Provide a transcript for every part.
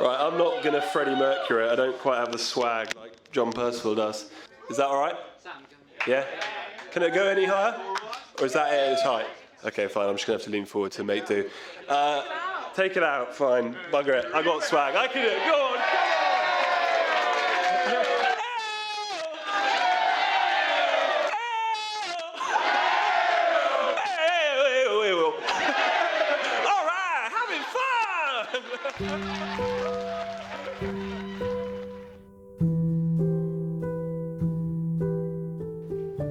Right, I'm not going to Freddie Mercury it. I don't quite have the swag like John Percival does. Is that all right? Yeah? Can it go any higher? Or is that it at its height? Okay, fine. I'm just going to have to lean forward to make do. Take it out. Fine. Bugger it. I got swag. I can do it. Go on. Come on. All right. Having fun.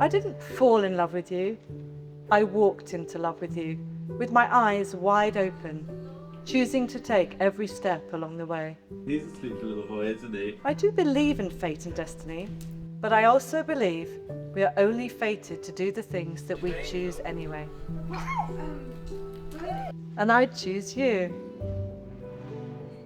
I didn't fall in love with you. I walked into love with you, with my eyes wide open, choosing to take every step along the way. He's a sleepy little boy, isn't he? I do believe in fate and destiny, but I also believe we are only fated to do the things that we choose anyway. And I'd choose you.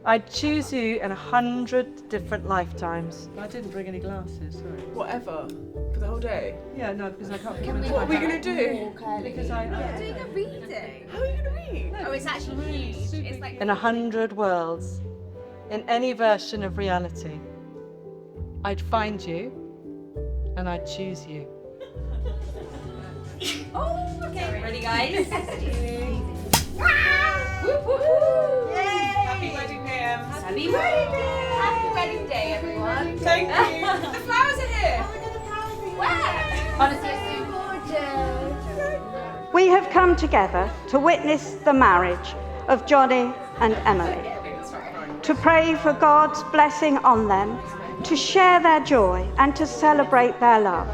I'd choose you in 100 different lifetimes. I didn't bring any glasses, sorry. Whatever. For the whole day? Yeah, no, because I can't. What are we going to do? Because We're doing a reading. How are you going to read? Oh, it's actually huge. It's like in 100 worlds, in any version of reality, I'd find you and I'd choose you. oh, okay. Ready, guys? Woo, woo, woo. Yay! Happy wedding day, Em. Happy wedding day! Happy wedding day, everyone. Thank you. The flowers are here. Wow! Honestly, it's so gorgeous. We have come together to witness the marriage of Johnny and Emily, to pray for God's blessing on them, to share their joy and to celebrate their love.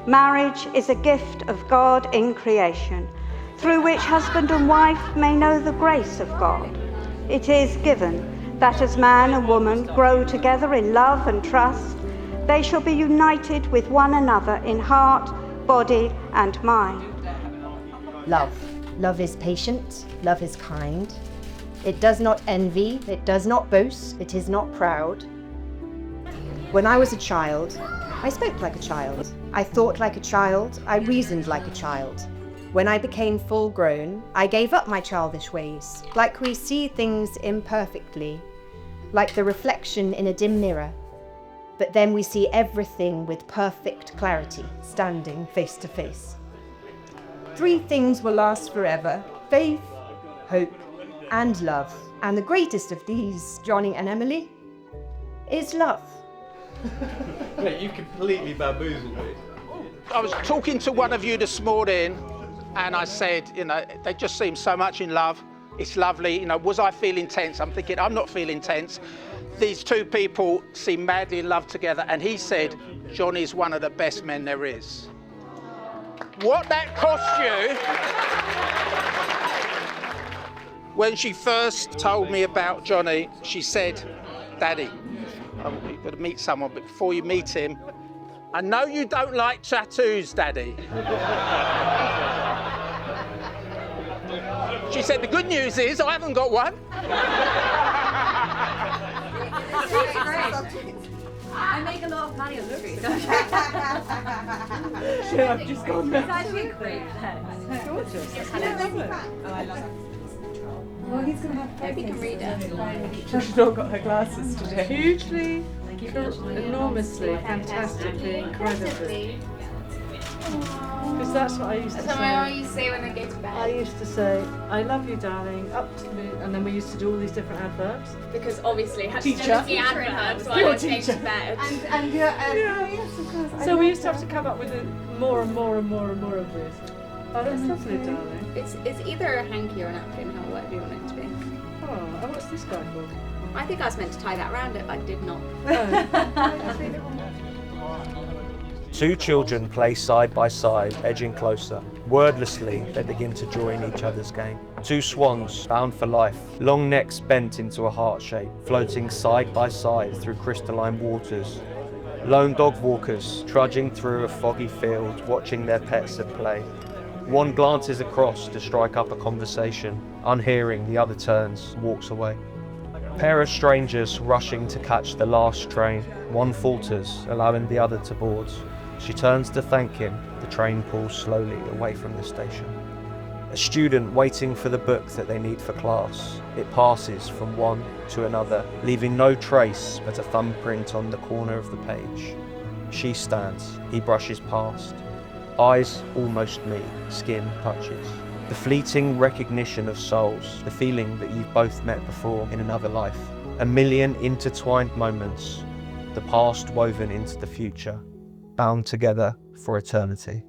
Marriage is a gift of God in creation, through which husband and wife may know the grace of God. It is given that as man and woman grow together in love and trust, they shall be united with one another in heart, body, and mind. Love. Love is patient, love is kind. It does not envy, it does not boast, it is not proud. When I was a child, I spoke like a child. I thought like a child, I reasoned like a child. When I became full grown, I gave up my childish ways, like we see things imperfectly, like the reflection in a dim mirror. But then we see everything with perfect clarity, standing face to face. 3 things will last forever: faith, hope, and love. And the greatest of these, Johnny and Emily, is love. Wait, you completely bamboozled me. I was talking to one of you this morning and I said, they just seem so much in love. It's lovely. Was I feeling tense? I'm thinking, I'm not feeling tense. These 2 people seem madly in love together. And he said, Johnny's one of the best men there is. What that cost you? When she first told me about Johnny, she said, Daddy, you've got to meet someone, but before you meet him, I know you don't like tattoos, Daddy. She said, the good news is I haven't got one. I make a lot of money on the street. Yeah, I've just gone It's actually great. It's gorgeous. Yes, I love it. Oh, I love it. Well, he's going to have Hope you can read it. She's not got her glasses today. Hugely, enormously, fantastically, incredibly. Because that's what I used to That's say. what I always say when I go to bed. I used to say, I love you, darling, up to the... And then we used to do all these different adverbs. Because obviously, I had Teacher. to the adverbs while I Your was going teacher. to bed. And Yes, of course. So we used to have to come up with more and more and more and more of this. Oh, that's lovely, darling. It's either a hanky or a napkin, whatever you want it to be. Oh, and what's this guy for? I think I was meant to tie that around it, but I did not. Two children play side by side, edging closer. Wordlessly, they begin to join each other's game. 2 swans, bound for life, long necks bent into a heart shape, floating side by side through crystalline waters. Lone dog walkers, trudging through a foggy field, watching their pets at play. One glances across to strike up a conversation. Unhearing, the other turns, walks away. Pair of strangers rushing to catch the last train. One falters, allowing the other to board. She turns to thank him. The train pulls slowly away from the station. A student waiting for the book that they need for class. It passes from one to another, leaving no trace but a thumbprint on the corner of the page. She stands, he brushes past. Eyes almost meet, skin touches. The fleeting recognition of souls, the feeling that you've both met before in another life. A million intertwined moments, the past woven into the future, bound together for eternity.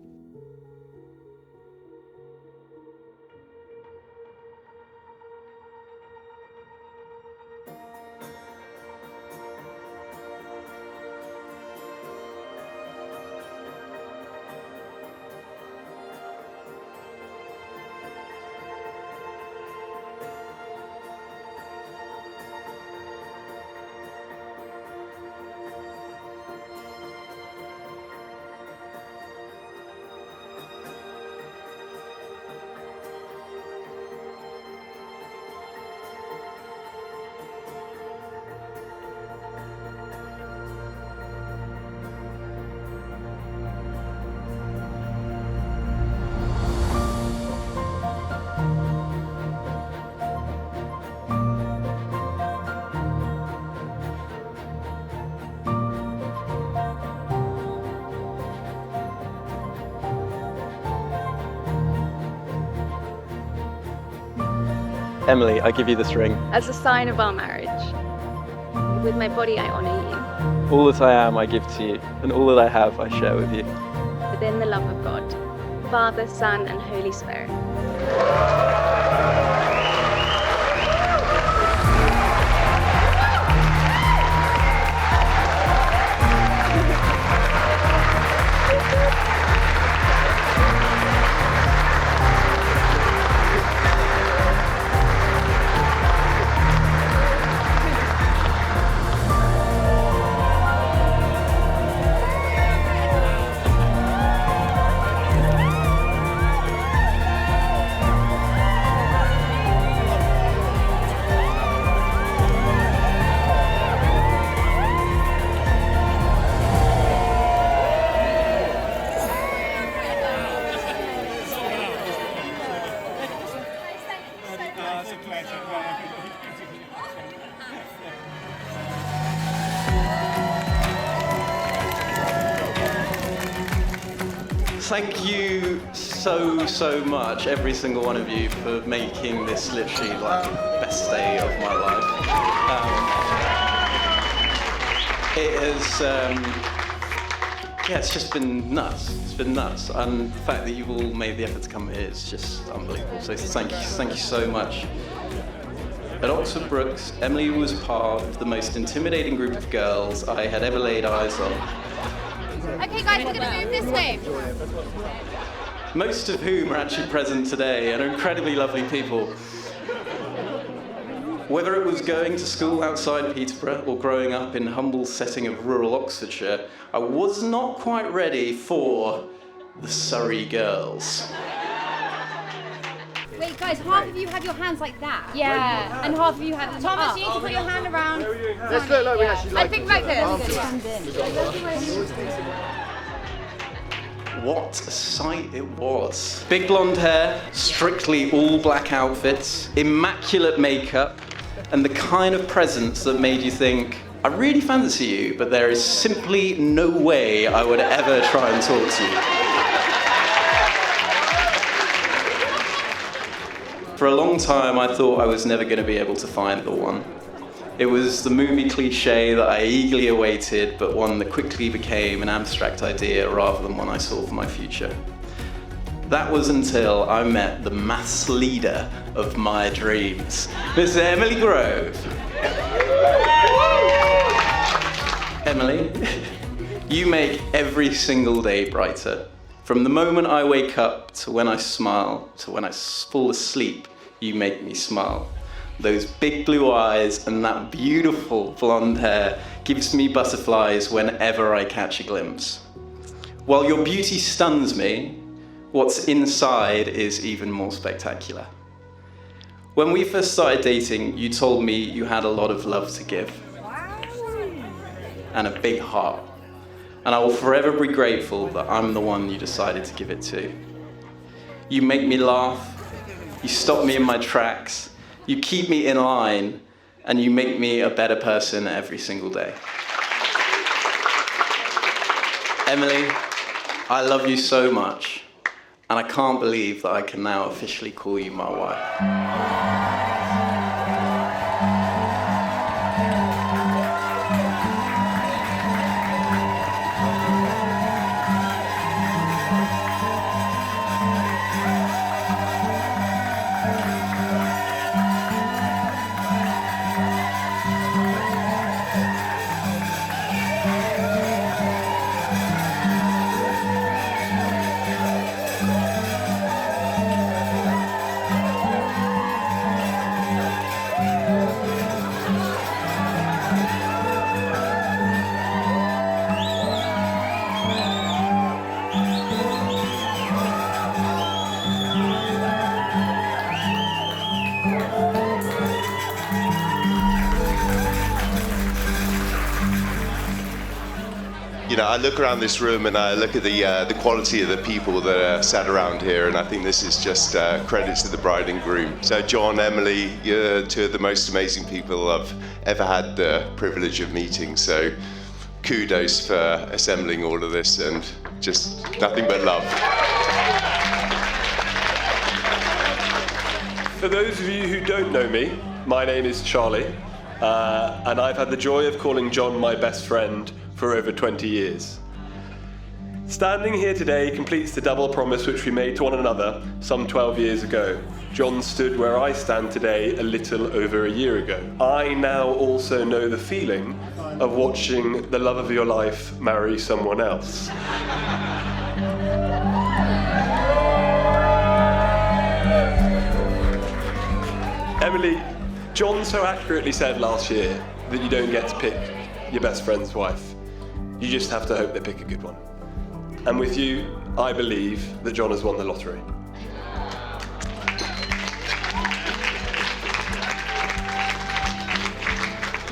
Emily, I give you this ring. As a sign of our marriage. With my body, I honour All that I am, I give to you, and all that I have, I share with you. you. Within the love of God, Father, Son, and Holy Spirit. Thank you so much, every single one of you, for making this literally like the best day of my life. It has, it's just been nuts. It's been nuts, and the fact that you've all made the effort to come here is just unbelievable. So thank you so much. At Oxford Brookes, Emily was part of the most intimidating group of girls I had ever laid eyes on. Okay guys, we're going to move this way. Most of whom are actually present today and are incredibly lovely people. Whether it was going to school outside Peterborough or growing up in humble setting of rural Oxfordshire, I was not quite ready for the Surrey girls. Wait guys, half of you have your hands like that. Yeah, and half of you have them Thomas, up. You need to put your hand around. Let's look like we actually like I think like this. What a sight it was. Big blonde hair, strictly all black outfits, immaculate makeup, and the kind of presence that made you think, I really fancy you, but there is simply no way I would ever try and talk to you. For a long time, I thought I was never going to be able to find the one. It was the movie cliche that I eagerly awaited, but one that quickly became an abstract idea rather than one I saw for my future. That was until I met the maths leader of my dreams, Miss Emily Grove. Emily, you make every single day brighter. From the moment I wake up to when I smile, to when I fall asleep, you make me smile. Those big blue eyes and that beautiful blonde hair gives me butterflies whenever I catch a glimpse. While your beauty stuns me, what's inside is even more spectacular. When we first started dating, you told me you had a lot of love to give. And a big heart. And I will forever be grateful that I'm the one you decided to give it to. You make me laugh, You stop me in my tracks. You keep me in line, and you make me a better person every single day. Emily, I love you so much, and I can't believe that I can now officially call you my wife. You know, I look around this room and I look at the quality of the people that are sat around here, and I think this is just credits to the bride and groom. So John, Emily, you're two of the most amazing people I've ever had the privilege of meeting. So kudos for assembling all of this, and just nothing but love. For those of you who don't know me, my name is Charlie, and I've had the joy of calling John my best friend for over 20 years. Standing here today completes the double promise which we made to one another some 12 years ago. John stood where I stand today a little over a year ago. I now also know the feeling of watching the love of your life marry someone else. Emily, John so accurately said last year that you don't get to pick your best friend's wife. You just have to hope they pick a good one. And with you, I believe that John has won the lottery.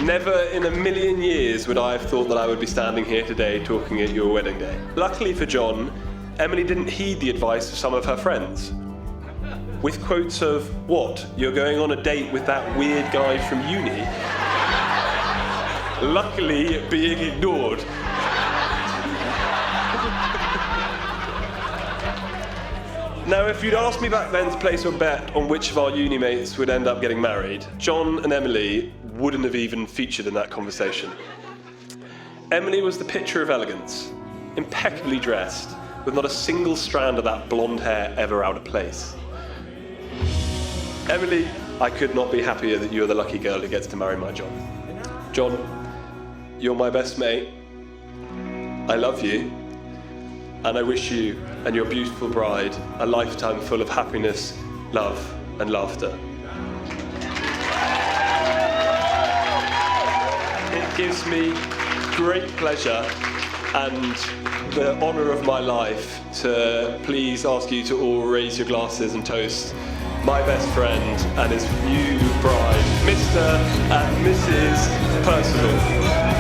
Never in a million years would I have thought that I would be standing here today talking at your wedding day. Luckily for John, Emily didn't heed the advice of some of her friends. With quotes of, "What, you're going on a date with that weird guy from uni?" Luckily being ignored. Now, if you'd asked me back then to place a bet on which of our uni mates would end up getting married, John and Emily wouldn't have even featured in that conversation. Emily was the picture of elegance, impeccably dressed, with not a single strand of that blonde hair ever out of place. Emily, I could not be happier that you're the lucky girl who gets to marry my John. John, you're my best mate. I love you. And I wish you and your beautiful bride a lifetime full of happiness, love, and laughter. It gives me great pleasure and the honour of my life to please ask you to all raise your glasses and toast my best friend and his new bride, Mr. and Mrs. Percival.